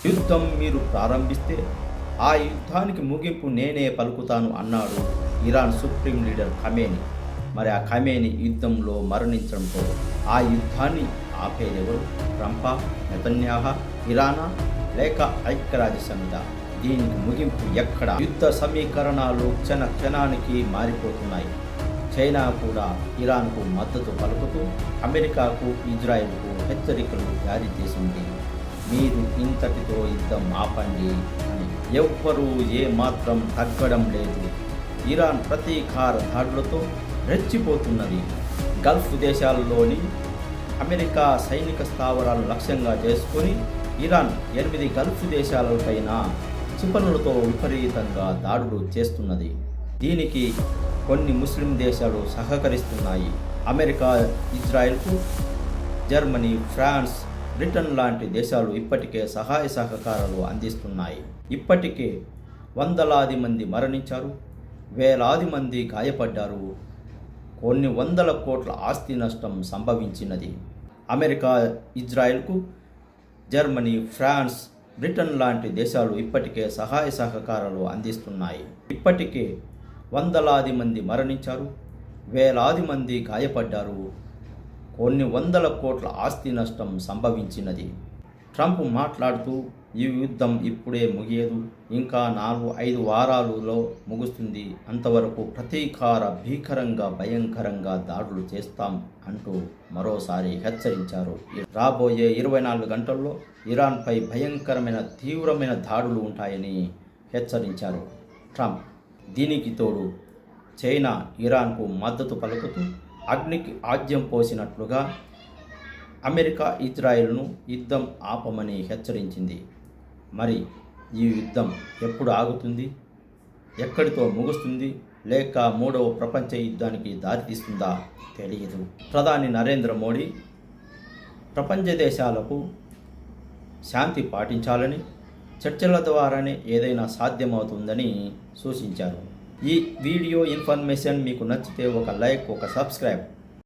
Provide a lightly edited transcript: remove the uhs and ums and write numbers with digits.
యుద్ధం మీరు ప్రారంభిస్తే ఆ యుద్ధానికి ముగింపు నేనే పలుకుతాను అన్నాడు ఇరాన్ సుప్రీం లీడర్ ఖమేని. మరి ఆ ఖమేని యుద్ధంలో మరణించడంతో ఆ యుద్ధాన్ని ఆపేదెవరు? ట్రంపా, నెతన్యాహా, ఇరానా లేక ఐక్యరాజ్య సమితి? దీనికి ముగింపు ఎక్కడ? యుద్ధ సమీకరణాలు క్షణానికి మారిపోతున్నాయి. చైనా కూడా ఇరాన్కు మద్దతు పలుకుతూ అమెరికాకు, ఇజ్రాయెల్కు హెచ్చరికలు జారీ చేసింది. మీరు ఇంతటితో యుద్ధం ఆపండి అని. ఎవ్వరూ ఏమాత్రం తగ్గడం లేదు. ఇరాన్ ప్రతీకార దాడులతో రెచ్చిపోతున్నది. గల్ఫ్ దేశాలలోని అమెరికా సైనిక స్థావరాలను లక్ష్యంగా చేసుకొని ఇరాన్ 8 గల్ఫ్ దేశాలపైన క్షిపణులతో విపరీతంగా దాడులు చేస్తున్నది. దీనికి కొన్ని ముస్లిం దేశాలు సహకరిస్తున్నాయి. అమెరికా, ఇజ్రాయెల్కు జర్మనీ, ఫ్రాన్స్, బ్రిటన్ లాంటి దేశాలు ఇప్పటికే సహాయ సహకారాలు అందిస్తున్నాయి. ఇప్పటికే వందలాది మంది మరణించారు, వేలాది మంది గాయపడ్డారు, కొన్ని వందల కోట్ల ఆస్తి నష్టం సంభవించినది. అమెరికా, ఇజ్రాయెల్కు జర్మనీ, ఫ్రాన్స్, బ్రిటన్ లాంటి దేశాలు ఇప్పటికే సహాయ సహకారాలు అందిస్తున్నాయి. ఇప్పటికే వందలాది మంది మరణించారు, వేలాది మంది గాయపడ్డారు, కొన్ని వందల కోట్ల ఆస్తి నష్టం సంభవించినది. ట్రంప్ మాట్లాడుతూ ఈ యుద్ధం ఇప్పుడే ముగియదు, ఇంకా 4-5 వారాలలో ముగుస్తుంది, అంతవరకు ప్రతీకార భయంకరంగా దాడులు చేస్తాం అంటూ మరోసారి హెచ్చరించారు. రాబోయే 24 గంటల్లో ఇరాన్పై భయంకరమైన తీవ్రమైన దాడులు ఉంటాయని హెచ్చరించారు ట్రంప్. దీనికి తోడు చైనా ఇరాన్కు మద్దతు పలుకుతూ అగ్నికి ఆజ్యం పోసినట్లుగా అమెరికా, ఇజ్రాయెల్ను యుద్ధం ఆపమని హెచ్చరించింది. మరి ఈ యుద్ధం ఎప్పుడు ఆగుతుంది? ఎక్కడితో ముగుస్తుంది? లేక 3వ ప్రపంచ యుద్ధానికి దారితీస్తుందా? తెలియదు. ప్రధాని నరేంద్ర మోడీ ప్రపంచ దేశాలకు శాంతి పాటించాలని, చర్చల ద్వారానే ఏదైనా సాధ్యమవుతుందని సూచించారు. ఈ వీడియో ఇన్ఫర్మేషన్ మీకు నచ్చితే ఒక లైక్, ఒక సబ్స్క్రైబ్